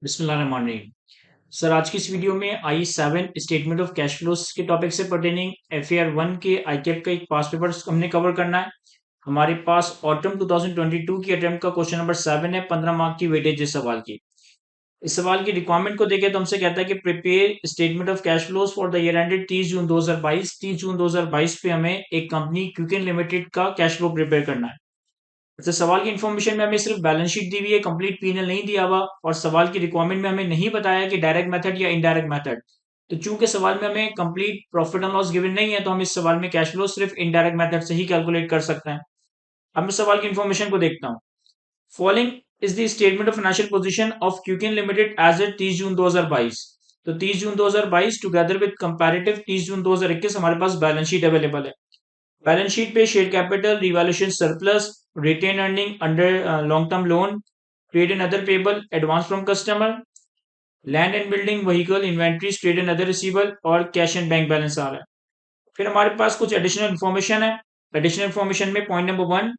बिस्मिल्लाहिर्रहमानिर्रहीम। सर, आज की इस वीडियो में आई7 स्टेटमेंट ऑफ कैश फ्लोज के टॉपिक से पर्टेनिंग FAR 1 के आईकेप का एक पास पेपर हमने कवर करना है। हमारे पास ऑटम 2022 की अटेम्प्ट का क्वेश्चन नंबर 7 है, 15 मार्क की वेटेज इस सवाल की। इस सवाल की रिक्वायरमेंट को देखें तो हमसे कहता है कि prepare statement of cash flows for the year ended 30 June 2022। 30 June 2022 पे हमें एक कंपनी क्विकन लिमिटेड का कैश फ्लो प्रिपेयर करना है। अच्छा, सवाल की इन्फॉर्मेशन में हमें सिर्फ बैलेंस शीट दी हुई है, कंप्लीट P&L नहीं दिया हुआ, और सवाल की रिक्वायरमेंट में हमें नहीं बताया कि डायरेक्ट मेथड या इनडायरेक्ट मेथड। तो चूंकि सवाल में हमें complete profit and loss given नहीं है, तो हम इस सवाल में कैश फ्लो सिर्फ इनडायरेक्ट मेथड से ही कैलकुलेट कर सकते हैं। अब मैं सवाल की इन्फॉर्मेशन को देखता हूँ। Following is the statement of financial position of क्यूकिन लिमिटेड एज एट 30 जून 2022। तो 30 June 2022 together with comparative 30 June 2021 हमारे पास बैलेंस शीट अवेलेबल है। बैलेंस शीट पे share capital, revaluation surplus, retained earning under long term loan, trade and other payable, advance from customer, land and building, vehicle, inventories, trade and other receivable, और cash and bank balance आ रहा है। फिर हमारे पास कुछ additional information है। Additional information में point number 1,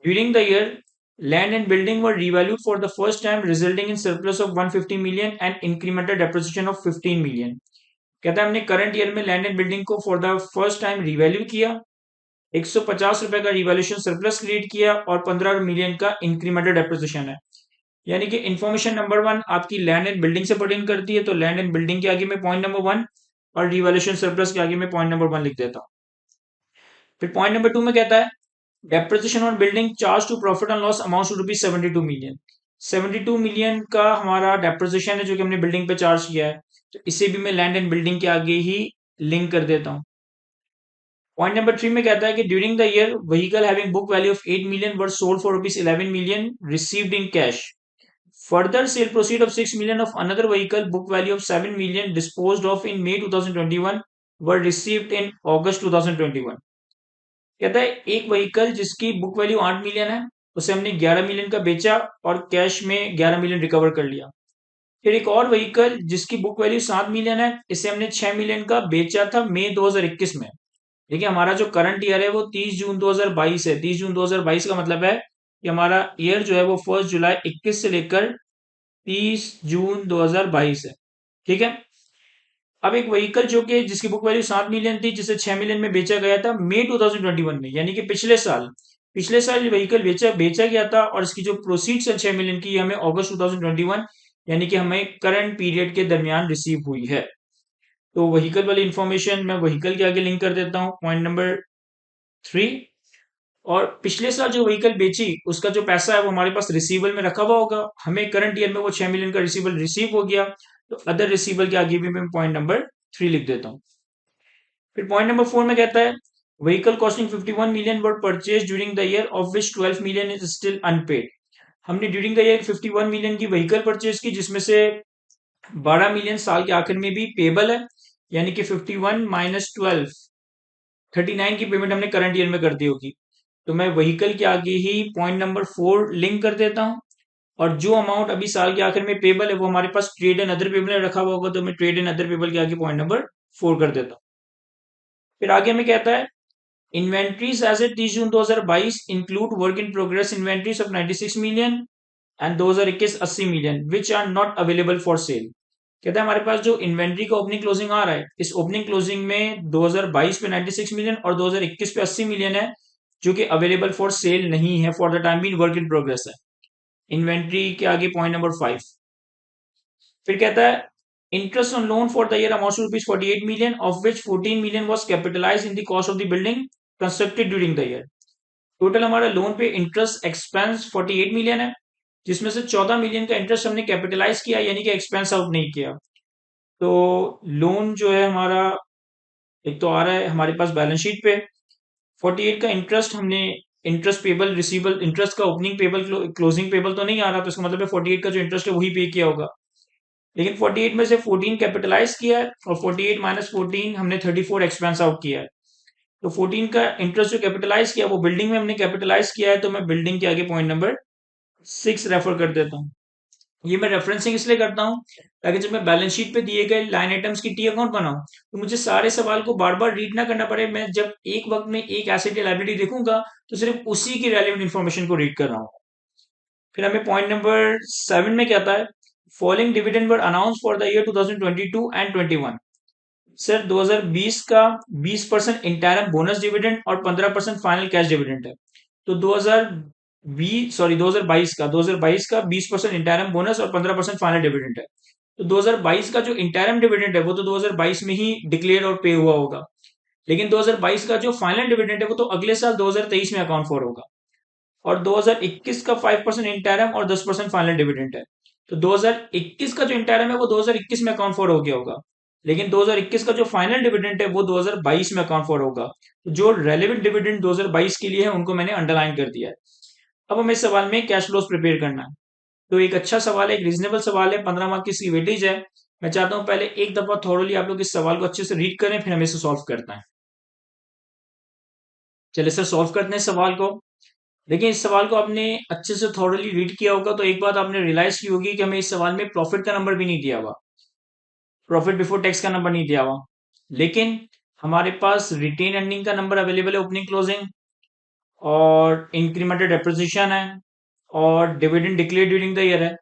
during the year land and building were revalued for the first time resulting in surplus of 150 million and incremental depreciation of 15 million. कहता है हमने करंट ईयर में लैंड एंड बिल्डिंग को for the first time revalue किया, 150 रुपए का revaluation surplus create किया, और 15 मिलियन का इंक्रीमेंटल डेप्रिसिएशन है। यानी कि इन्फॉर्मेशन नंबर 1 आपकी लैंड एंड बिल्डिंग से पर्टेन करती है, तो लैंड एंड बिल्डिंग के आगे में पॉइंट नंबर 1 और रिवैल्यूएशन सरप्लस के आगे में पॉइंट नंबर 1 लिख देता हूं। फिर पॉइंट नंबर 2 में कहता है depreciation on building charge to profit and loss amount to rupees 72 million. 72 million का हमारा डेप्रिसिएशन है जो कि हमने बिल्डिंग पे चार्ज किया है, तो इसे भी मैं लैंड एंड बिल्डिंग के आगे ही लिंक कर देता हूं। पॉइंट नंबर 3 में कहता है कि during the year vehicle having book value of 8 million were sold for rupees 11 million received in cash. Further cell proceed of 6 million of another vehicle book value of 7 million disposed of in May 2021 were received in August 2021। कहता है एक vehicle जिसकी book value 8 million है, उसे हमने 11 million का बेचा और कैश में 11 मिलियन रिकवर कर लिया। फिर एक और व्हीकल जिसकी बुक वैल्यू 7 मिलियन है, इसे हमने 6 मिलियन का बेचा था मई 2021 में। देखिए, हमारा जो करंट ईयर है वो 30 जून 2022 है। 30 जून 2022 का मतलब है कि हमारा ईयर जो है वो 1 जुलाई 21 से लेकर 30 जून 2022 है। ठीक है। अब एक व्हीकल जो कि जिसकी बुक वैल्यू 7 मिलियन थी, जिसे 6 मिलियन में बेचा गया था मई 2021 में, यानी कि पिछले साल व्हीकल बेचा बेचा गया था, और इसकी जो प्रोसीड्स है 6 मिलियन की, हमें अगस्त 2021 यानी कि हमें करंट पीरियड के दरमियान रिसीव हुई है। तो व्हीकल वाली इंफॉर्मेशन मैं व्हीकल के आगे लिंक कर देता हूँ, पॉइंट नंबर 3। और पिछले साल जो व्हीकल बेची उसका जो पैसा है वो हमारे पास रिसीवल में रखा हुआ होगा, हमें करंट ईयर में वो 6 मिलियन का रिसीवल रिसीव हो गया, तो अदर रिसीवल के आगे भी मैं पॉइंट नंबर 3 लिख देता हूँ। फिर पॉइंट नंबर 4 में कहता है vehicle costing 51 million were purchase during the year of which 12 million is still unpaid. हमने ड्यूरिंग द ईयर 51 मिलियन की व्हीकल परचेज की, जिसमें से 12 मिलियन साल के आखिर में भी पेबल है, यानी कि 51 माइनस 12, 39 की पेमेंट हमने करंट ईयर में कर दी होगी। तो मैं व्हीकल के आगे ही पॉइंट नंबर 4 लिंक कर देता हूं, और जो अमाउंट अभी साल के आखिर में पेबल है वो हमारे पास ट्रेड एंड अदर पेबल में रखा हुआ होगा, तो मैं ट्रेड एंड अदर पेबल के आगे पॉइंट नंबर 4 कर देता हूं। फिर आगे में कहता है inventories as a 30 June 2022 include work in progress inventories of 96 million and 2021 80 million which are not available for sale. कहता है हमारे पास जो इन्वेंट्री का ओपनिंग क्लोजिंग आ रहा है, इस ओपनिंग क्लोजिंग में 2022 पे 96 मिलियन और 2021 पे 80 मिलियन है, जो कि अवेलेबल फॉर सेल नहीं है, for the time being work in progress है। इन्वेंट्री के आगे पॉइंट नंबर 5। फिर कहता है interest on loan for the year amounts to rupees 48 million of which 14 million was capitalised in the cost of the building constructed during the year. Total हमारा loan पे interest expense 48 million है, जिसमें से 14 million का interest हमने capitalise किया, यानी कि एक्सपेंस आउट नहीं किया। तो लोन जो है हमारा एक तो आ रहा है हमारे पास बैलेंस शीट पे 48 का इंटरेस्ट, हमने इंटरेस्ट पेबल रिसीवल, इंटरेस्ट का ओपनिंग पेबल क्लोजिंग पेबल तो नहीं आ रहा, तो इसका मतलब है 48 का जो इंटरेस्ट है वही पे किया होगा। लेकिन 48 में से 14 कैपिटलाइज किया है, और 48 माइनस 14 हमने 34 एक्सपेंस आउट किया है। तो 14 का इंटरेस्ट जो कैपिटलाइज किया वो बिल्डिंग में हमने कैपिटलाइज किया है, तो मैं बिल्डिंग के आगे पॉइंट नंबर 6 रेफर कर देता हूँ। ये मैं रेफरेंसिंग इसलिए करता हूँ ताकि जब मैं बैलेंस शीट पे दिए गए लाइन आइटम्स की टी अकाउंट बनाऊं, तो मुझे सारे सवाल को बार बार रीड ना करना पड़े। मैं जब एक वक्त में एक एसेट या लायबिलिटी देखूंगा तो सिर्फ उसी की रेलेवेंट इन्फॉर्मेशन को रीड कर रहा हूँ। फिर हमें पॉइंट नंबर 7 में क्या आता है following dividend were announce for the year 2022 and 21। Sir 2020 का 20% इंटरम बोनस डिविडेंड और 15% फाइनल कैश डिविडेंड है। तो 2022 का 20% इंटरम बोनस और 15% फाइनल डिविडेंड है। तो 2022 का जो इंटरम डिविडेंड है वो तो 2022 में ही डिक्लेयर और पे हुआ होगा, लेकिन 2022 का जो फाइनल डिविडेंड है वो तो अगले साल 2023 में अकाउंट फॉर होगा। और 2021 का 5% इंटरम और 10% फाइनल डिविडेंड है। तो 2021 का जो इंटरम है वो 2021 में अकाउंट फॉर हो गया होगा, लेकिन 2021 का जो फाइनल डिविडेंड है वो 2022 में अकाउंट फॉर होगा। तो जो रेलेवेंट डिविडेंड 2022 के लिए है उनको मैंने अंडरलाइन कर दिया है। अब हमें इस सवाल में कैश फ्लोस प्रिपेयर करना है। तो एक अच्छा सवाल है, एक रीजनेबल सवाल है, 15 मार्क की इसकी वेटेज है। मैं चाहता हूं पहले एक दफा थॉरली आप लोग इस सवाल को अच्छे से रीड करें, फिर हमें इसे सॉल्व करना है। चलिए सर सॉल्व करते हैं इस सवाल को। देखिए इस सवाल को आपने अच्छे से थॉरली रीड किया होगा तो एक बात आपने रियलाइज की होगी कि हमें इस सवाल में प्रॉफिट का नंबर भी नहीं दिया हुआ, प्रॉफिट बिफोर टैक्स का नंबर नहीं दिया हुआ, लेकिन हमारे पास रिटेन अर्निंग का नंबर अवेलेबल है, ओपनिंग क्लोजिंग, और इंक्रीमेंटेड डेप्रिसिएशन है, और dividend declare during the year है।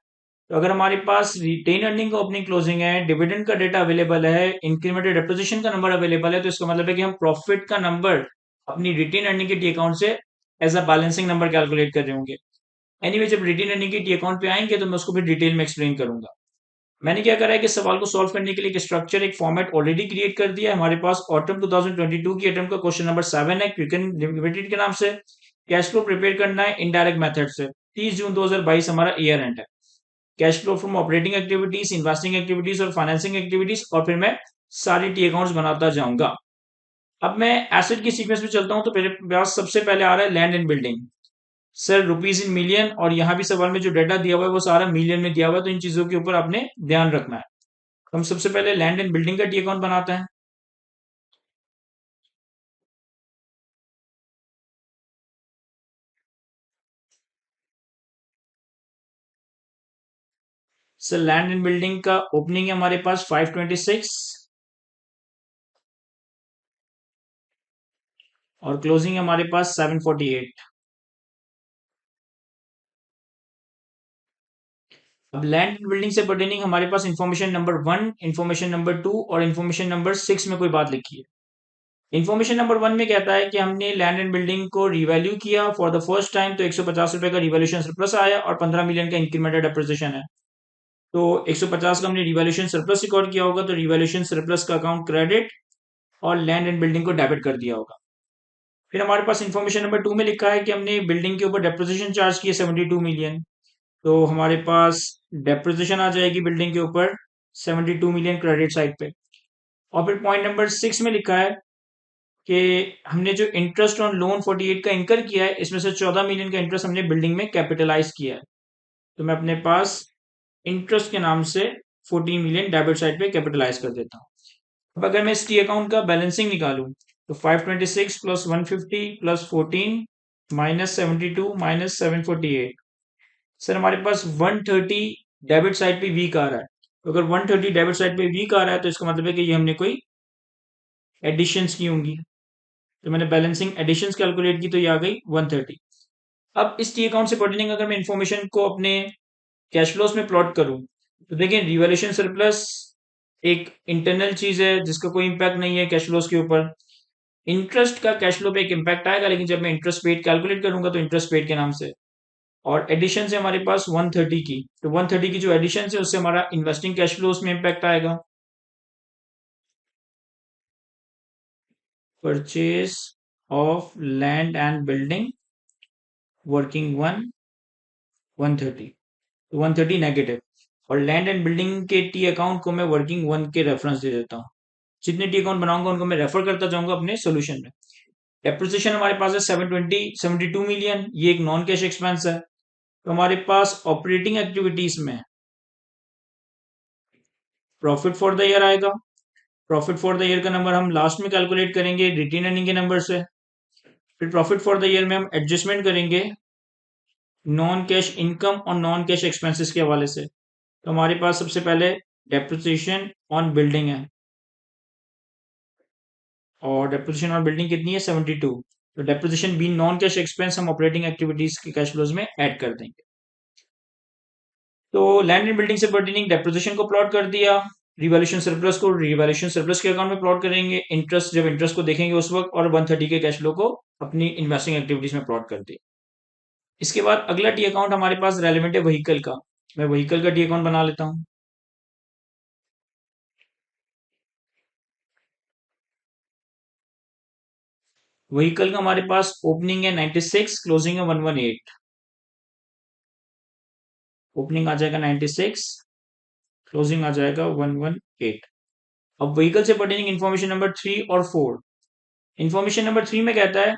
तो अगर हमारे पास रिटेन अर्निंग का ओपनिंग क्लोजिंग है, डिविडेंड का डेटा अवेलेबल है, इंक्रीमेंटेड डेप्रिसिएशन का नंबर अवेलेबल है, तो इसका मतलब है कि हम प्रॉफिट का नंबर अपनी रिटेन अर्निंग के टी अकाउंट से as a balancing number calculate कर रहे होंगे। एनीवे जब रिटेन अर्निंग के टी अकाउंट पे आएंगे तो मैं उसको फिर डिटेल में एक्सप्लेन करूंगा। मैंने क्या करा है कि सवाल को सॉल्व करने के लिए एक स्ट्रक्चर, एक फॉर्मेट ऑलरेडी क्रिएट कर दिया है। हमारे पास ऑटम 2022 की अटेम्प्ट का क्वेश्चन नंबर 7 है, क्विकन लिमिटेड के नाम से। कैश फ्लो प्रिपेयर करना है इनडायरेक्ट मेथड से। 30 जून 2022 हमारा ईयर एंड है। Cash flow from operating activities, investing activities और फाइनेंसिंग एक्टिविटीज, और फिर मैं सारी टी अकाउंट्स बनाता जाऊंगा। अब मैं एसेट की सीक्वेंस में चलता हूं तो मेरे पास सबसे पहले आ रहा है land and building. Sir rupees in million, और यहाँ भी सवाल में जो डाटा दिया हुआ है वो सारा मिलियन में दिया हुआ है, तो इन चीजों के ऊपर आपने ध्यान रखना है। हम सबसे पहले लैंड एंड बिल्डिंग का टी अकाउंट बनाते हैं। सर लैंड एंड बिल्डिंग का ओपनिंग है हमारे पास 526, और क्लोजिंग है हमारे पास 748। अब लैंड एंड बिल्डिंग से पर्टेनिंग हमारे पास इंफॉर्मेशन नंबर 1, इंफॉर्मेशन नंबर 2 और इंफॉर्मेशन नंबर 6 में कोई बात लिखी है। इन्फॉर्मेशन नंबर 1 में कहता है कि हमने लैंड एंड बिल्डिंग को रिवैल्यू किया फॉर द फर्स्ट टाइम, तो 150 रुपए का रिवैल्यूएशन सरप्लस आया और 15 मिलियन का इंक्रीमेंटेड डेप्रिसिएशन है। तो 150 का हमने रिवैल्यूएशन सरप्लस रिकॉर्ड किया होगा, तो रिवैल्यूएशन सरप्लस का अकाउंट क्रेडिट और लैंड एंड बिल्डिंग को डेबिट कर दिया होगा। फिर हमारे पास इंफॉर्मेशन नंबर 2 में लिखा है कि हमने बिल्डिंग के ऊपर डेप्रिसिएशन चार्ज किए 72 मिलियन। तो हमारे पास डेप्रिसिएशन आ जाएगी बिल्डिंग के ऊपर 72 मिलियन क्रेडिट साइड पे। और फिर पॉइंट नंबर 6 में लिखा है कि हमने जो इंटरेस्ट ऑन लोन 48 का इंकर किया है, इसमें से 14 मिलियन का इंटरेस्ट हमने बिल्डिंग में कैपिटलाइज किया है। तो मैं अपने पास इंटरेस्ट के नाम से 14 मिलियन डेबिट साइड पे कैपिटलाइज कर देता हूँ। अब अगर मैं इस टी अकाउंट का बैलेंसिंग निकालूं तो 526 plus 150 plus 14 minus 72 minus 748। Sir हमारे पास 130 डेबिट साइड पे वीक आ रहा है। तो अगर 130 डेबिट साइड पे वीक आ रहा है तो इसका मतलब है कि ये हमने कोई एडिशंस की होंगी। तो मैंने बैलेंसिंग एडिशंस कैलकुलेट की तो ये आ गई 130। अब इस टी अकाउंट से पर्टेनिंग अगर मैं इंफॉर्मेशन को अपने कैश फ्लोस में प्लॉट करूं तो देखिए रिवैल्यूएशन सरप्लस एक इंटरनल चीज है जिसका कोई इंपैक्ट नहीं है कैश फ्लोस के ऊपर। इंटरेस्ट का कैश फ्लो पे एक इंपैक्ट आएगा, लेकिन जब मैं इंटरेस्ट पेड कैलकुलेट करूंगा तो इंटरेस्ट पेड के नाम से। और एडिशन से हमारे पास 130 की, तो 130 की जो एडिशन है उससे हमारा इन्वेस्टिंग कैश फ्लोस में इंपैक्ट आएगा। Purchase of land and building working 130, तो 130 नेगेटिव। और लैंड एंड बिल्डिंग के टी अकाउंट को मैं वर्किंग 1 के रेफरेंस दे देता हूँ। जितने टी अकाउंट बनाऊंगा उनको मैं रेफर करता जाऊंगा अपने सोल्यूशन में। डेप्रिसिएशन हमारे पास है 72 मिलियन, ये एक नॉन कैश एक्सपेंस है। तो हमारे पास ऑपरेटिंग एक्टिविटीज में प्रॉफिट फॉर द ईयर आएगा। प्रॉफिट फॉर द ईयर का नंबर हम लास्ट में कैलकुलेट करेंगे रिटेन अर्निंग के नंबर से। फिर प्रॉफिट फॉर द ईयर में हम एडजस्टमेंट करेंगे नॉन कैश इनकम और नॉन कैश एक्सपेंसेस के हवाले से। तो हमारे पास सबसे पहले डेप्रिसिएशन ऑन बिल्डिंग है, और डेप्रिसिएशन ऑन बिल्डिंग कितनी है 72। तो depreciation be non cash expense हम ऑपरेटिंग एक्टिविटीज के कैश फ्लोज में ऐड कर देंगे। तो लैंड एंड बिल्डिंग से पर्टेनिंग डेप्रिसिएशन को प्लॉट कर दिया, रिवैल्यूएशन सरप्लस को रिवैल्यूएशन सरप्लस के अकाउंट में प्लॉट करेंगे, इंटरेस्ट जब इंटरेस्ट को देखेंगे उस वक्त, और 130 के कैश फ्लो को अपनी इन्वेस्टिंग एक्टिविटीज में प्लॉट कर दिया। इसके बाद अगला टी अकाउंट हमारे पास रेलिवेंट है व्हीकल का। मैं व्हीकल का टी अकाउंट बना लेता हूँ। व्हीकल का हमारे पास ओपनिंग है 96, क्लोजिंग है 118। ओपनिंग आ जाएगा 96, क्लोजिंग आ जाएगा 118। अब व्हीकल से पर्टेनिंग इन्फॉर्मेशन नंबर 3 और 4। इन्फॉर्मेशन नंबर 3 में कहता है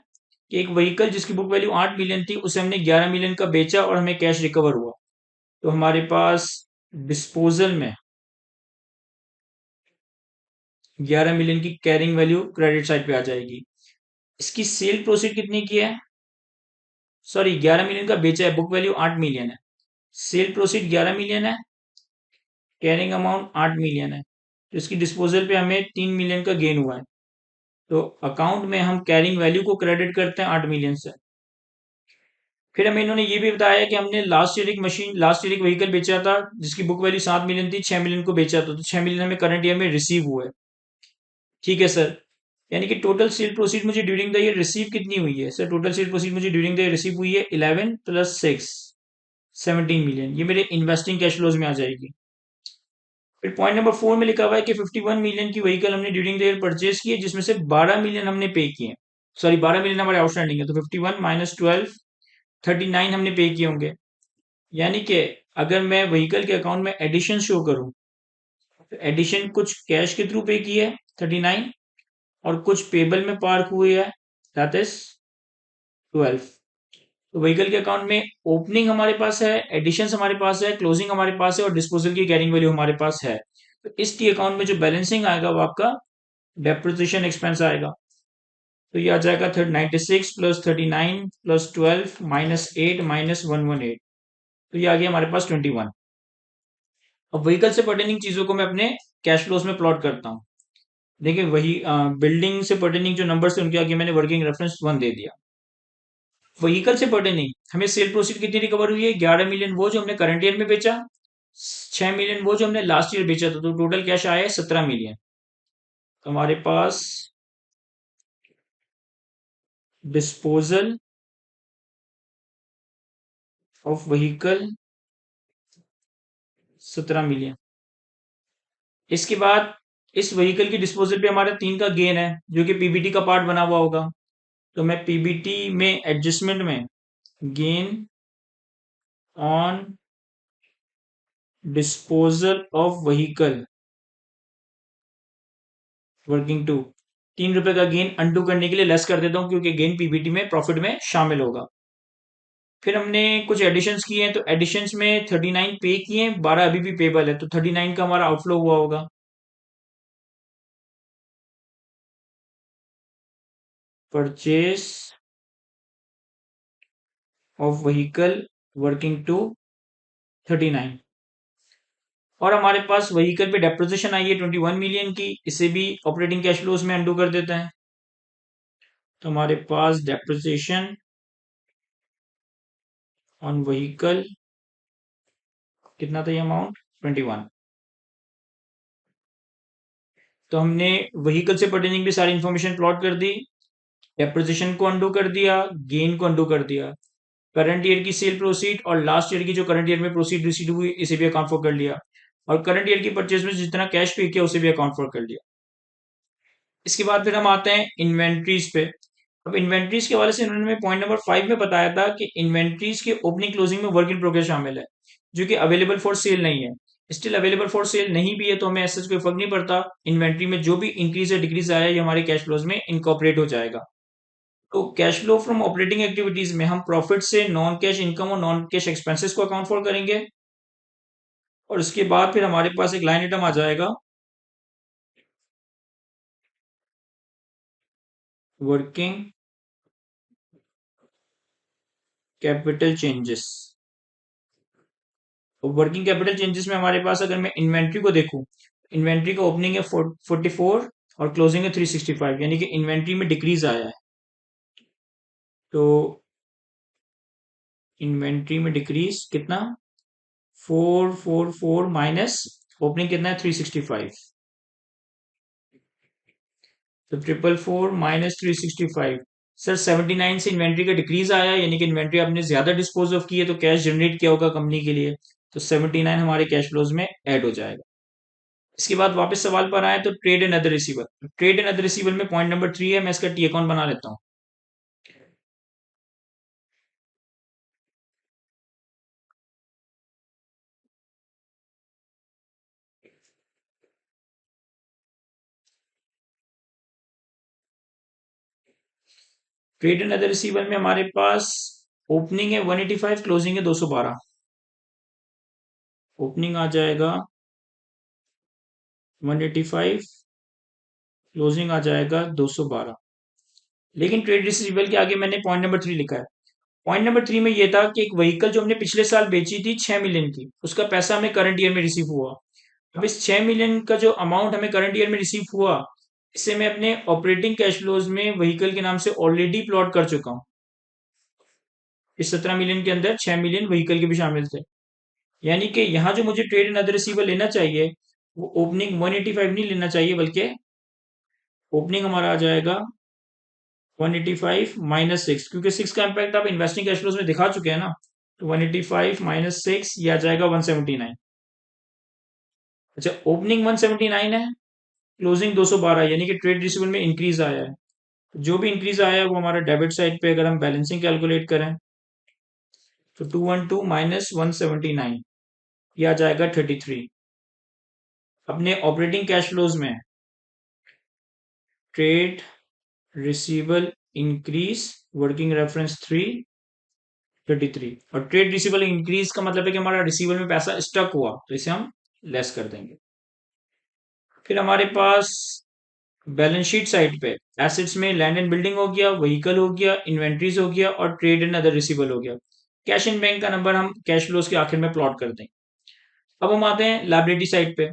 कि एक व्हीकल जिसकी बुक वैल्यू 8 मिलियन थी उसे हमने 11 मिलियन का बेचा और हमें कैश रिकवर हुआ। तो हमारे पास डिस्पोजल में 11 मिलियन की कैरिंग वैल्यू क्रेडिट साइड पे आ जाएगी। इसकी सेल प्रोसीड कितनी की है? सॉरी, 11 मिलियन का बेचा है, बुक वैल्यू 8 मिलियन है। सेल प्रोसीड 11 मिलियन है, कैरिंग अमाउंट 8 मिलियन है, तो इसकी डिस्पोजल पे हमें 3 मिलियन का गेन हुआ है। तो अकाउंट में हम कैरिंग वैल्यू को क्रेडिट करते हैं 8 मिलियन से। फिर हमें इन्होंने ये भी बताया कि हमने लास्ट ईयर एक व्हीकल बेचा था जिसकी बुक वैल्यू 7 मिलियन थी, 6 मिलियन को बेचा था, तो 6 मिलियन हमें करंट ईयर में रिसीव हुआ है। ठीक है सर, यानी कि टोटल सेल प्रोसीड मुझे ड्यूरिंग द ईयर रिसीव कितनी हुई है? सर टोटल सेल प्रोसीड मुझे ड्यूरिंग द ईयर रिसीव हुई है 11 + 6, 17 मिलियन। ये मेरे इन्वेस्टिंग कैश फ्लोज में आ जाएगी। फिर पॉइंट नंबर 4 में लिखा हुआ है कि 51 मिलियन की व्हीकल हमने ड्यूरिंग द ईयर परचेज की है, जिसमें से 12 मिलियन हमने पे किए हैं। सॉरी, 12 मिलियन हमारे आउटस्टैंडिंग है, तो 51 - 12, 39 हमने पे किए होंगे। यानी कि अगर मैं व्हीकल के अकाउंट में एडिशन शो करूं, तो एडिशन कुछ कैश के थ्रू पे की है 39, और कुछ पेबल में पार्क हुई है, दैट इज 12। तो व्हीकल के अकाउंट में ओपनिंग हमारे पास है, एडिशंस हमारे पास है, क्लोजिंग हमारे पास है, और डिस्पोजल की कैरिंग वैल्यू हमारे पास है। तो इस टी अकाउंट में जो बैलेंसिंग आएगा वो आपका डेप्रिसिएशन एक्सपेंस आएगा। तो ये आ जाएगा 96 + 39 + 12 -8 -118। तो ये आ गया हमारे पास 21। अब व्हीकल से पर्टेनिंग चीजों को मैं अपने कैश फ्लोज में प्लॉट करता हूँ। देखिए, वही बिल्डिंग से पर्टेनिंग जो नंबर्स थे उनके आगे मैंने वर्किंग रेफरेंस 1 दे दिया। व्हीकल से पर्टेनिंग हमें सेल प्रोसीड कितनी रिकवर हुई है? 11 मिलियन वो जो हमने करंट ईयर में बेचा, 6 मिलियन वो जो हमने लास्ट ईयर बेचा था, तो टोटल कैश आया है 17 मिलियन। तो हमारे पास डिस्पोजल ऑफ व्हीकल 17 मिलियन। इसके बाद इस व्हीकल की डिस्पोजल पे हमारा 3 का गेन है जो कि पीबीटी का पार्ट बना हुआ होगा। तो मैं पीबीटी में एडजस्टमेंट में gain on disposal of vehicle working to, 3 रुपए का गेन अनडू करने के लिए लेस कर देता हूं क्योंकि गेन पीबीटी में प्रॉफिट में शामिल होगा। फिर हमने कुछ एडिशंस किए हैं, तो एडिशंस में 39 पे किए हैं, 12 अभी भी पेबल है, तो 39 का हमारा आउटफ्लो हुआ होगा। Purchase of vehicle working to 39। और हमारे पास व्हीकल पे डेप्रिसिएशन आई है 21 मिलियन की, इसे भी ऑपरेटिंग कैश फ्लोज में अंडू कर देते हैं। तो हमारे पास डेप्रिसिएशन ऑन व्हीकल कितना था? ये अमाउंट 21। तो हमने व्हीकल से पर्टेनिंग भी सारी इंफॉर्मेशन प्लॉट कर दी, डेप्रिसिएशन को अंडू कर दिया, गेन को अंडू कर दिया, करंट ईयर की सेल प्रोसीड और लास्ट ईयर की जो करंट ईयर में प्रोसीड रिसीव हुई इसे भी अकाउंट फॉर कर लिया, और करंट ईयर की परचेज में जितना कैश पे किया उसे भी अकाउंट फॉर कर लिया। इसके बाद फिर हम आते हैं इन्वेंट्रीज पे। अब इन्वेंट्रीज के हवाले से इन्होंने पॉइंट नंबर 5 में बताया था कि इन्वेंट्रीज के ओपनिंग क्लोजिंग में वर्क इन प्रोग्रेस शामिल है जो कि अवेलेबल फॉर सेल नहीं है। स्टिल अवेलेबल फॉर सेल नहीं भी है तो हमें ऐसा कोई फर्क नहीं पड़ता, इन्वेंट्री में जो भी इंक्रीज या डिक्रीज आया ये हमारे कैश फ्लोज में इनकॉर्पोरेट हो जाएगा। तो cash flow from operating activities में हम प्रॉफिट से नॉन कैश इनकम और नॉन कैश एक्सपेंसेस को अकाउंट फॉर करेंगे, और उसके बाद फिर हमारे पास एक लाइन आइटम आ जाएगा वर्किंग कैपिटल चेंजेस। तो वर्किंग कैपिटल चेंजेस में हमारे पास अगर मैं इन्वेंट्री को देखूं, इन्वेंट्री का ओपनिंग है 44 और क्लोजिंग है 365, यानी कि इन्वेंट्री में डिक्रीज आया है। तो इन्वेंट्री में डिक्रीज कितना? 444 माइनस ओपनिंग कितना है 365, तो 444 माइनस 365। सर 79 से इन्वेंट्री का डिक्रीज आया, यानी कि इन्वेंट्री आपने ज्यादा डिस्पोज ऑफ की है, तो कैश जनरेट किया होगा कंपनी के लिए, तो 79 हमारे कैश फ्लोज में ऐड हो जाएगा। इसके बाद वापस सवाल पर आए तो trade and other receiver. Trade and other receiver में पॉइंट नंबर 3 है, मैं इसका टी अकाउंट बना लेता हूँ। ट्रेड एंड अदर रिसीवर में हमारे पास ओपनिंग है 185, क्लोजिंग है 212। ओपनिंग आ जाएगा 185, क्लोजिंग आ जाएगा 212। लेकिन ट्रेड रिसीवेबल के आगे मैंने पॉइंट नंबर 3 लिखा है। पॉइंट नंबर 3 में ये था कि एक व्हीकल जो हमने पिछले साल बेची थी 6 मिलियन की, उसका पैसा हमें करंट ईयर में रिसीव हुआ। अब इस 6 मिलियन का जो अमाउंट हमें करंट ईयर में रिसीव हुआ, इसे मैं अपने ऑपरेटिंग कैश फ्लोज में व्हीकल के नाम से ऑलरेडी प्लॉट कर चुका हूँ। इस 17 मिलियन के अंदर 6 मिलियन व्हीकल के भी शामिल थे, यानी कि यहाँ जो मुझे ट्रेड एंड अदर रिसीवर लेना चाहिए वो ओपनिंग 185 नहीं लेना चाहिए, बल्कि ओपनिंग हमारा आ जाएगा 185 माइनस 6, क्योंकि 6 का इम्पैक्ट आप इन्वेस्टिंग कैश फ्लोज में दिखा चुके हैं ना। तो 185 माइनस 6 ये आ जाएगा 179। अच्छा, ओपनिंग 179 है, क्लोजिंग 212, यानी कि ट्रेड रिसीवेबल में इंक्रीज आया है। जो भी इंक्रीज आया है वो हमारा डेबिट साइड पे, अगर हम बैलेंसिंग कैलकुलेट करें तो 212 माइनस 179 ये आ जाएगा 33। अपने ऑपरेटिंग कैश फ्लोज में trade receivable increase, working reference 333, और ट्रेड रिसीवेबल इंक्रीज का मतलब है कि हमारा रिसीवेबल में पैसा स्टक हुआ, तो इसे हम लेस कर देंगे। फिर हमारे पास बैलेंस शीट साइड पे एसेट्स में लैंड एंड बिल्डिंग हो गया, व्हीकल हो गया, इन्वेंट्रीज हो गया, और ट्रेड एंड अदर रिसीवेबल हो गया। कैश इन बैंक का नंबर हम कैश फ्लोज के आखिर में प्लॉट कर देंगे। अब हम आते हैं लाइबिलिटी साइड पे।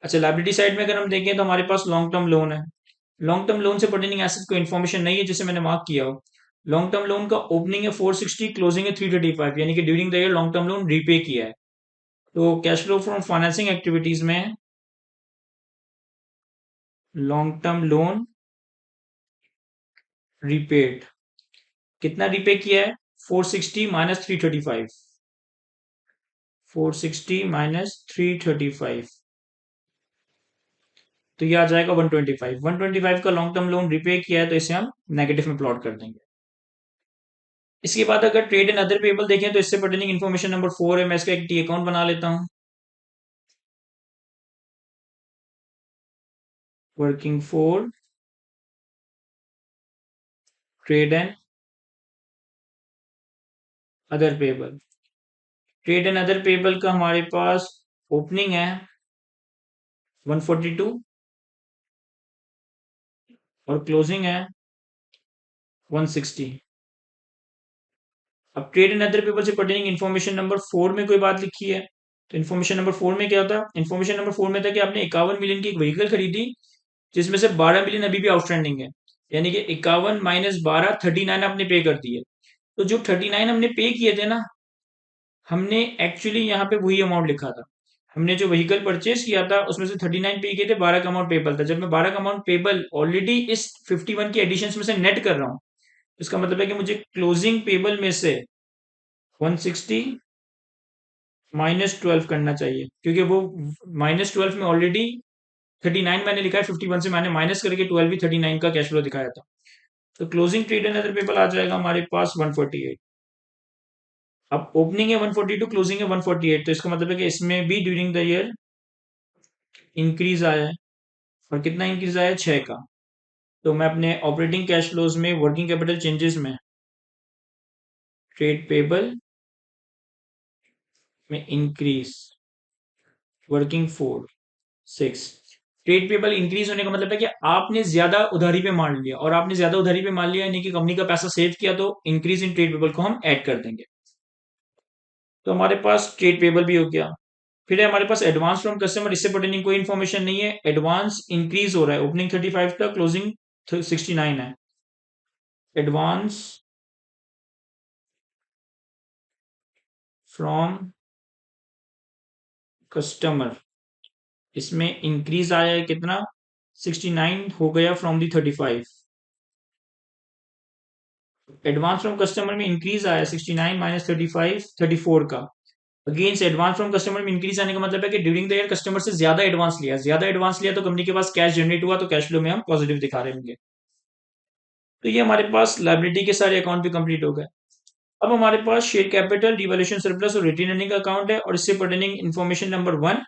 अच्छा, लाइबिलिटी साइड में अगर हम देखें तो हमारे पास लॉन्ग टर्म लोन है। लॉन्ग टर्म लोन से पर्टेनिंग एसेट को इन्फॉर्मेशन नहीं है जिसे मैंने मार्क किया हो। लॉन्ग टर्म लोन का ओपनिंग है 460, क्लोजिंग है 335, यानी कि during the year long term loan repay किया है। तो cash flow from financing activities में लॉन्ग टर्म लोन रीपेड, कितना रीपे किया है 460 माइनस 335, 460 माइनस 335, तो ये आ जाएगा 125। 125 का लॉन्ग टर्म लोन रिपे किया है, तो इसे हम नेगेटिव में प्लॉट कर देंगे। इसके बाद अगर ट्रेड एंड अदर पेबल देखें तो इससे पर्टेनिंग इन्फॉर्मेशन नंबर 4 है, मैं इसका एक टी अकाउंट बना लेता हूं। Working for trade and other payable. Trade and other payable का हमारे पास ओपनिंग है 142 और क्लोजिंग है 160। अब ट्रेड एंड अदर पेपर से पर्टेनिंग इन्फॉर्मेशन नंबर 4 में कोई बात लिखी है, तो इन्फॉर्मेशन नंबर 4 में क्या होता है? इन्फॉर्मेशन नंबर 4 में था कि आपने 51 मिलियन की एक व्हीकल खरीदी, जिसमें से 12 मिलियन अभी भी आउटस्टैंडिंग है, यानी कि 51 माइनस 12 39 आपने पे कर दिए। तो जो 39 हमने पे किए थे ना, हमने एक्चुअली यहाँ पे वही अमाउंट लिखा था। हमने जो व्हीकल परचेस किया था उसमें से 39 पे किए थे, 12 का अमाउंट पेबल था। जब मैं 12 का अमाउंट पेबल ऑलरेडी इस 51 की एडिशन में से नेट कर रहा हूँ, इसका मतलब है कि मुझे क्लोजिंग पेबल में से 160 -12 करना चाहिए, क्योंकि वो -12 में ऑलरेडी 39 मैंने लिखा है, 51 से मैंने माइनस करके 12 भी 39 का कैश फ्लो दिखाया था। तो closing trade and other payable आ जाएगा हमारे पास 148। अब ओपनिंग है 142, क्लोजिंग है 148, तो इसका मतलब है कि इसमें भी ड्यूरिंग द ईयर इंक्रीज आया है। और कितना इंक्रीज आया है? 6 का। तो मैं अपने ऑपरेटिंग कैश फ्लोज में वर्किंग कैपिटल चेंजेस में ट्रेड पेबल में increase, working for 6। Trade payable increase होने का मतलब है कि आपने ज्यादा उधारी पे मान लिया, और आपने ज्यादा उधारी पे मान लिया यानी कि कंपनी का पैसा सेव किया, तो इंक्रीज इन ट्रेड पेबल को हम ऐड कर देंगे। तो हमारे पास ट्रेड पेबल भी हो गया। फिर है हमारे पास एडवांस फ्रॉम कस्टमर, इससे पर्टेनिंग कोई इन्फॉर्मेशन नहीं है। एडवांस इंक्रीज हो रहा है, ओपनिंग 35 था, क्लोजिंग 69 है। एडवांस फ्रॉम कस्टमर, इसमें इंक्रीज आया है कितना, 69 हो गया from the 35। Advance from customer में इंक्रीज आया 69 माइनस 35, 34 का। अगेंस्ट एडवांस फ्रॉम कस्टमर में इंक्रीज आने का मतलब है कि ड्यूरिंग द ईयर कस्टमर से ज्यादा एडवांस लिया तो कंपनी के पास कैश जनरेट हुआ, तो कैश फ्लो में हम पॉजिटिव दिखा रहे होंगे। तो ये हमारे पास लायबिलिटी के सारे अकाउंट भी कंप्लीट हो गए। अब हमारे पास शेयर कैपिटल, डिवैल्यूएशन सरप्लस और रिटेन अर्निंग का अकाउंट है, और इससे पर्टेनिंग इन्फॉर्मेशन नंबर 1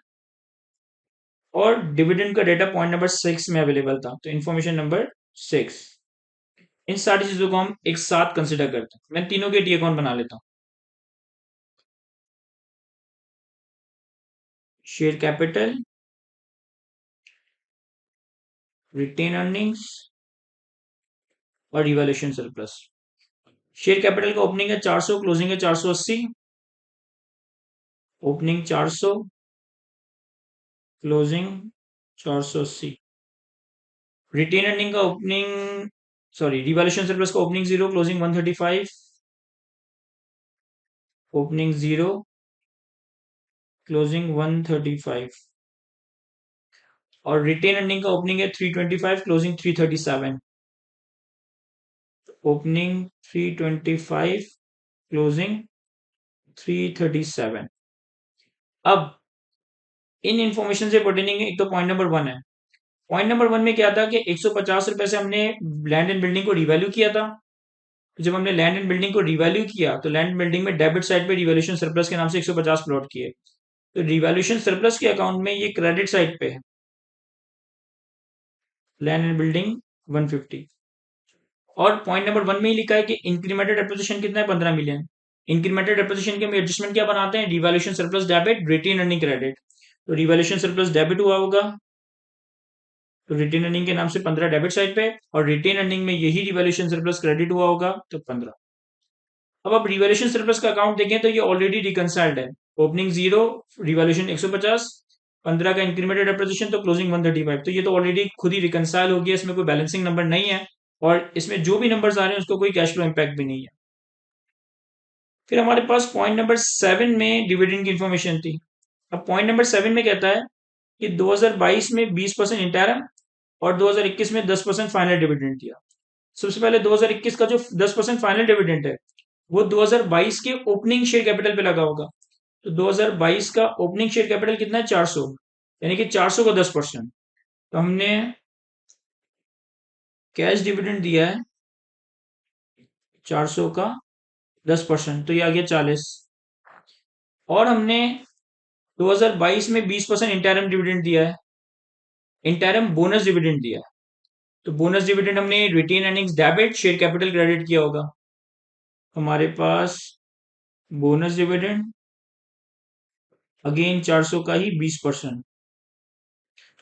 और डिविडेंड का डेटा पॉइंट नंबर 6 में अवेलेबल था। तो इन्फॉर्मेशन नंबर 6, इन सारी चीजों को हम एक साथ कंसिडर करते हैं। मैं तीनों के टी अकाउंट बना लेता हूँ। शेयर कैपिटल, रिटेन अर्निंग्स और रिवैल्यूएशन सरप्लस। शेयर कैपिटल का ओपनिंग है 400, क्लोजिंग है 480। Opening 400, closing 480। रिटेन अर्निंग का ओपनिंग, सॉरी, रिवैल्यूएशन सरप्लस का ओपनिंग 0, क्लोजिंग 135। Opening 0, closing 135। और रिटेन अर्निंग का ओपनिंग है 325, क्लोजिंग 337। Opening 325, closing 337। अब इन इंफॉर्मेशन से पर्टेनिंग एक तो पॉइंट नंबर 1 है। पॉइंट नंबर 1 में क्या था कि 150 रुपए से हमने लैंड एंड बिल्डिंग को रिवैल्यू किया था। तो जब हमने लैंड एंड बिल्डिंग को रिवैल्यू किया तो लैंड एंड बिल्डिंग में डेबिट साइड पे रिवैल्यूएशन सरप्लस के नाम से 150 प्लॉट किए। तो रिवैल्यूएशन सरप्लस के अकाउंट में ये क्रेडिट साइड पे है, लैंड एंड बिल्डिंग 150। और पॉइंट नंबर 1 में ही लिखा है कि इंक्रीमेंटेड डेप्रिसिएशन कितना है, 15 मिलियन। इंक्रीमेंटेड डेप्रिसिएशन के हम एडजस्टमेंट क्या बनाते हैं, revaluation surplus debit, retain earning credit. तो रिवैल्यूएशन सरप्लस डेबिट हुआ होगा, तो रिटेन अर्निंग के नाम से 15 डेबिट साइड पे, और रिटेन अर्निंग में यही रिवैल्यूएशन सरप्लस क्रेडिट हुआ होगा, तो 15। अब आप रिवैल्यूएशन सरप्लस का अकाउंट देखें तो ये ऑलरेडी रिकंसाइल्ड है। ओपनिंग 0, रिवैल्यूएशन 150, 15 का इंक्रीमेंटेड डेप्रिसिएशन, तो क्लोजिंग 135। तो ये तो ऑलरेडी खुद ही रिकंसाइल हो गया, इसमें कोई बैलेंसिंग नंबर नहीं है, और इसमें जो भी नंबर्स आ रहे हैं उसको कोई कैश फ्लो इंपैक्ट भी नहीं है। फिर हमारे पास पॉइंट नंबर 7 में डिविडेंड की इंफॉर्मेशन थी। अब पॉइंट नंबर 7 में कहता है कि 2022 में 20% इंटरम और 2021 में 10% फाइनल डिविडेंड दिया। सबसे पहले 2021 का जो 10% फाइनल डिविडेंड है वो 2022 के ओपनिंग शेयर कैपिटल पे लगा होगा। तो 2022 का ओपनिंग शेयर कैपिटल कितना है, 400, यानी कि 400 का 10%। तो हमने कैश डिविडेंड दिया है 400 का 10%, तो ये आ गया 40। और हमने 2022 में 20% इंटरम डिविडेंड दिया है, इंटरम बोनस डिविडेंड दिया है। तो बोनस डिविडेंड हमने retain earnings debit, share capital credit किया होगा। हमारे पास बोनस डिविडेंड अगेन 400 का ही 20%,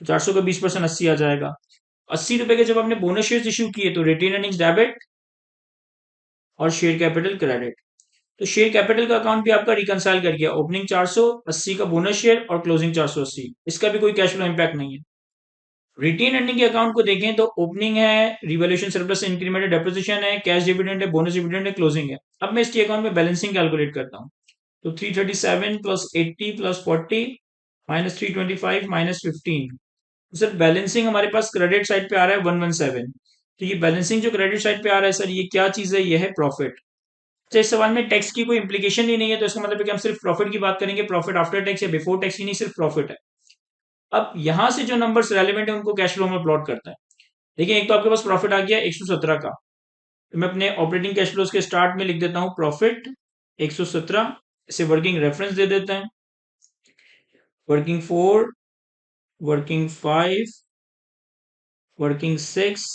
तो 400 का 20% 80 आ जाएगा। 80 रुपए के जब आपने बोनस शेयर इश्यू किए तो रिटेन अर्निंग्स डेबिट और शेयर कैपिटल क्रेडिट। तो शेयर कैपिटल का अकाउंट भी आपका रिकंसाइल कर गया, ओपनिंग 400, 80 का बोनस शेयर और क्लोजिंग 480, इसका भी कोई कैश फ्लो इंपैक्ट नहीं है। रिटेन अर्निंग के अकाउंट को देखें तो ओपनिंग है रिवैल्यूएशन सरप्लस इंक्रीमेंटेड डेप्रिसिएशन है, कैश डिविडेंड है, बोनस डिविडेंड है, क्लोजिंग है। अब मैं इसके अकाउंट में बैलेंसिंग कैलकुलेट करता हूँ। तो 337 plus 80 plus 40 minus 325 minus 15। Sir balancing हमारे पास क्रेडिट साइड पे आ रहा है 117। तो ये बैलेंसिंग जो क्रेडिट साइड पे आ रहा है सर, ये क्या चीज है, ये है प्रॉफिट। अच्छा, इस सवाल में टैक्स की कोई इंप्लीकेशन ही नहीं है, तो इसका मतलब है कि हम सिर्फ प्रॉफिट की बात करेंगे, प्रॉफिट आफ्टर टैक्स या बिफोर टैक्स की नहीं, सिर्फ प्रॉफिट है। अब यहां से जो नंबर्स रेलिवेंट है उनको कैश फ्लो में प्लॉट करता है। देखिए, एक तो आपके पास प्रॉफिट आ गया 117 का, तो मैं अपने ऑपरेटिंग कैश फ्लोज के स्टार्ट में लिख देता हूं प्रॉफिट 117, इसे वर्किंग रेफरेंस दे देते हैं, वर्किंग 4, वर्किंग 5, वर्किंग 6,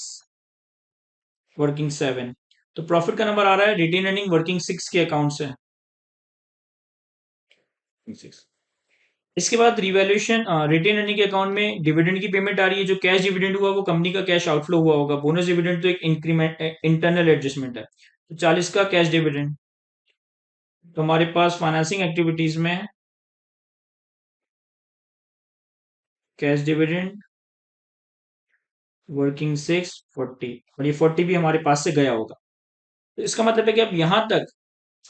वर्किंग 7। तो प्रॉफिट का नंबर आ रहा है रिटेन अर्निंग वर्किंग 6 के अकाउंट से। इसके बाद रिवैल्यूएशन रिटेन अर्निंग के अकाउंट में डिविडेंड की पेमेंट आ रही है। जो कैश डिविडेंड हुआ वो कंपनी का कैश आउटफ्लो हुआ होगा, बोनस डिविडेंड तो एक इंक्रीमेंट इंटरनल एडजस्टमेंट है। तो 40 का कैश डिविडेंड। तो हमारे पास फाइनेंसिंग एक्टिविटीज में कैश डिविडेंड वर्किंग 6 40, और ये 40 भी हमारे पास से गया होगा। तो इसका मतलब है कि अब यहां तक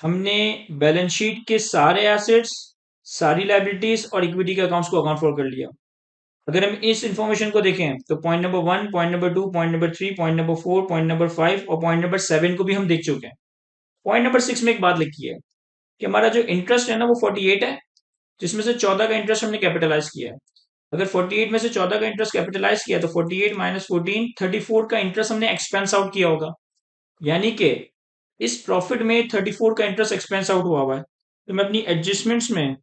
हमने बैलेंस शीट के सारे एसेट्स, सारी लाइबिलिटीज और इक्विटी के अकाउंट्स को अकाउंट फॉर कर लिया। अगर हम इस इंफॉर्मेशन को देखें तो point number 1, point number 2, point number 3, point number 4, point number 5 और पॉइंट नंबर 7 को भी हम देख चुके हैं। पॉइंट नंबर 6 में एक बात लिखी है कि हमारा जो इंटरेस्ट है ना वो 48 है, जिसमें से 14 का इंटरेस्ट हमने कैपिटलाइज किया है। अगर 48 में से 14 का इंटरेस्ट कैपिटलाइज किया तो 48 माइनस 14, 34 का इंटरेस्ट हमने एक्सपेंस आउट किया होगा। यानी कि इस प्रॉफिट में 34 का इंटरेस्ट एक्सपेंस आउट हुआ हुआ है। तो मैं अपनी एडजस्टमेंट्स में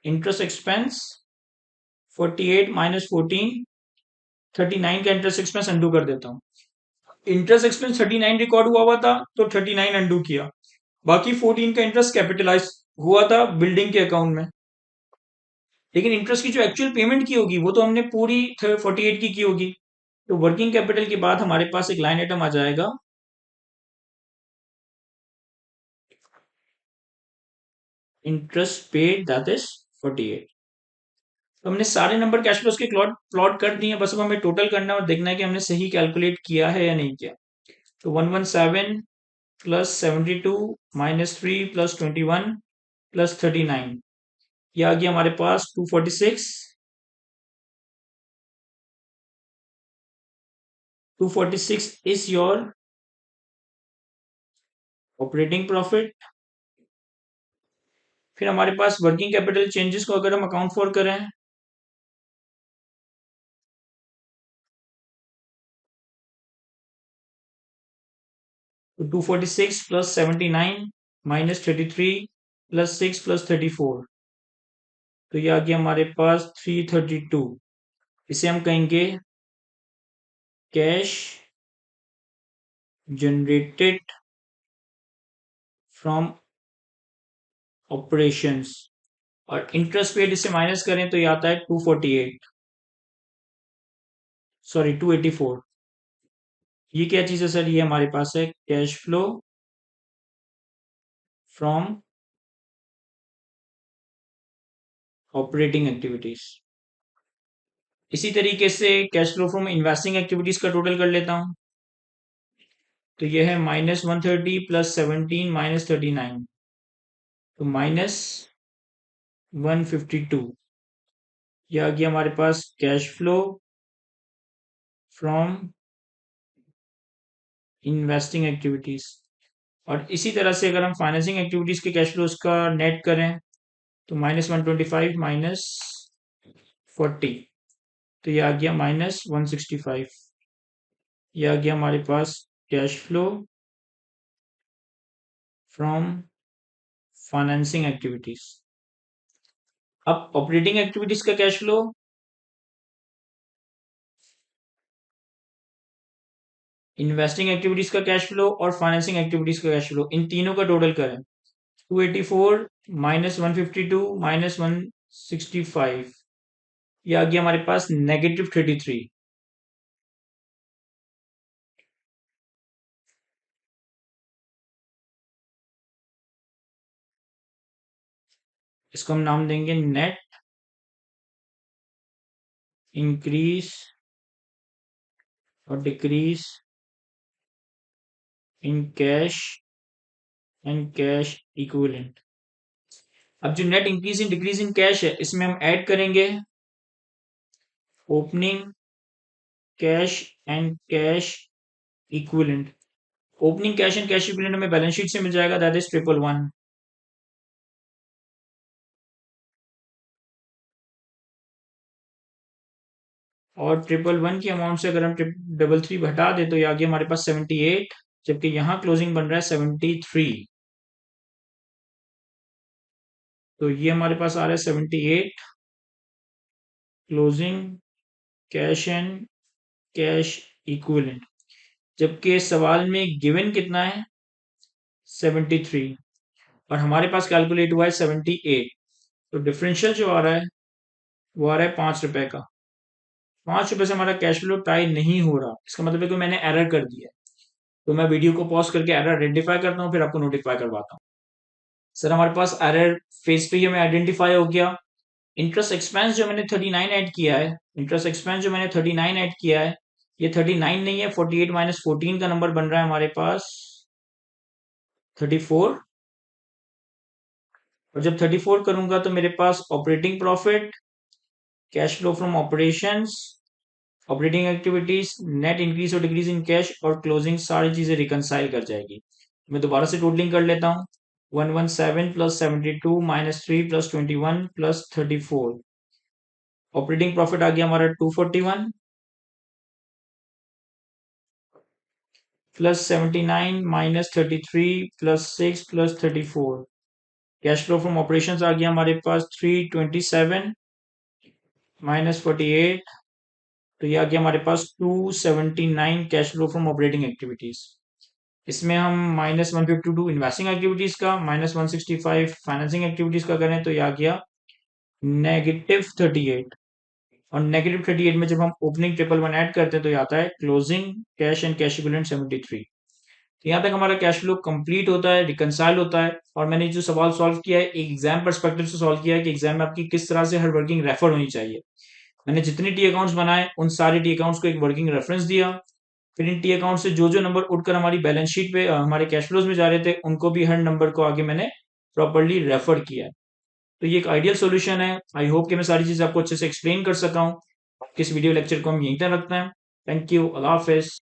इंटरेस्ट एक्सपेंस 48 माइनस 14, 39 का इंटरेस्ट एक्सपेंस अंडू कर देता हूँ। इंटरेस्ट एक्सपेंस 39 रिकॉर्ड हुआ हुआ था तो 39 अंडू किया। बाकी 14 का इंटरेस्ट कैपिटलाइज हुआ था बिल्डिंग के अकाउंट में। लेकिन इंटरेस्ट की जो एक्चुअल पेमेंट की होगी वो तो हमने पूरी 48 की होगी। तो वर्किंग कैपिटल के बाद हमारे पास एक लाइन आइटम आ जाएगा, इंटरेस्ट पेड दैट इज 48। तो हमने सारे नंबर कैश फ्लोज के प्लॉट कर दिए, बस अब हमें टोटल करना है और देखना है कि हमने सही कैलकुलेट किया है या नहीं किया। तो 117 प्लस 72 माइनस 3 प्लस 21 प्लस 39, ये आ गया हमारे पास 246। 246 इज योर ऑपरेटिंग प्रॉफिट। फिर हमारे पास वर्किंग कैपिटल चेंजेस को अगर हम अकाउंट फॉर करें तो 246 प्लस 79 माइनस 33 प्लस 6 प्लस 34, तो ये आ गया हमारे पास 332। इसे हम कहेंगे कैश जनरेटेड फ्रॉम ऑपरेशंस। और इंटरेस्ट पेड इसे माइनस करें तो ये आता है 248, सॉरी 284। ये क्या चीज है सर? ये हमारे पास है cash flow from operating activities. इसी तरीके से cash flow from investing activities का टोटल कर लेता हूं। तो ये है -130 प्लस 17 माइनस 39, तो -152। ये आ गया हमारे पास cash flow from investing activities. और इसी तरह से अगर हम फाइनेंसिंग एक्टिविटीज के कैश फ्लोज का नेट करें तो -125 माइनस 40, तो ये आ गया -165। ये आ गया हमारे पास cash flow from financing activities. अब ऑपरेटिंग एक्टिविटीज का कैश फ्लो, इन्वेस्टिंग एक्टिविटीज का कैश फ्लो और फाइनेंसिंग एक्टिविटीज का कैश फ्लो, इन तीनों का टोटल करें 284 माइनस 152 माइनस 165, ये आ गया हमारे पास -33। इसको हम नाम देंगे नेट इंक्रीज और decrease in cash and cash equivalent. अब जो net increase in decrease in cash है इसमें हम ऐड करेंगे opening cash and cash equivalent. Opening cash and cash equivalent हमें बैलेंस शीट से मिल जाएगा, दैट इज 111। और 111 की अमाउंट से अगर हम 333 हटा दे तो ये आ गया हमारे पास 78, जबकि यहाँ क्लोजिंग बन रहा है 73। तो ये हमारे पास आ रहा है 78 closing cash and cash equivalent, जबकि सवाल में गिवन कितना है 73 और हमारे पास कैलकुलेट हुआ है 78। तो डिफरेंशियल जो आ रहा है वो आ रहा है 5 रुपए का। 5 रुपए से हमारा कैश फ्लो टाई नहीं हो रहा, इसका मतलब है कि मैंने एरर कर दिया। तो मैं वीडियो को पॉज करके एरर आइडेंटिफाई करता हूँ, फिर आपको नोटिफाई करवाता हूँ। सर हमारे पास एरर फेज पे ही हमें आइडेंटिफाई हो गया। इंटरेस्ट एक्सपेंस जो मैंने 39 ऐड किया है, इंटरेस्ट एक्सपेंस जो मैंने 39 ऐड किया है, ये 39 नहीं है, 48 माइनस 14 का नंबर बन रहा है हमारे पास 34। और जब 34 करूंगा तो मेरे पास operating profit, cash flow from operations, operating activities, net increase और डिक्रीज इन कैश और क्लोजिंग सारी चीजें रिकनसाइल कर जाएगी। मैं दोबारा से टोटलिंग कर लेता हूँ। 117 plus 72 minus 3 plus 21 plus 34। Operating profit आ गया हमारा 241 plus 79 minus 33 plus 6 plus 34। Cash flow from operations आ गया हमारे पास 327 माइनस 48, तो ये आ गया हमारे पास 279 cash flow from operating activities. इसमें हम -152 इन्वेस्टिंग एक्टिविटीज का, -165 फाइनेंसिंग एक्टिविटीज का करें तो ये आ गया -38। और -38 में जब हम ओपनिंग ट्रिपल वन ऐड करते हैं तो ये आता है closing cash and cash equivalent 73। तो यहाँ तक हमारा कैश फ्लो कंप्लीट होता है, रिकनसाइल होता है। और मैंने जो सवाल सॉल्व किया है एक एग्जाम परस्पेक्टिव से सॉल्व किया है कि एग्जाम में आपकी किस तरह से हर वर्किंग रेफर होनी चाहिए। मैंने जितने टी अकाउंट्स बनाए उन सारे टी अकाउंट्स को एक वर्किंग रेफरेंस दिया। फिर इन टी अकाउंट से जो जो नंबर उठकर हमारी बैलेंस शीट पे हमारे कैश फ्लोज में जा रहे थे उनको भी हर नंबर को आगे मैंने प्रॉपरली रेफर किया है। तो ये एक आइडियल सॉल्यूशन है। आई होप कि मैं सारी चीज़ आपको अच्छे से एक्सप्लेन कर सका हूँ। किस वीडियो लेक्चर को हम यहीं तक रखते हैं। Thank you, Allah Hafiz.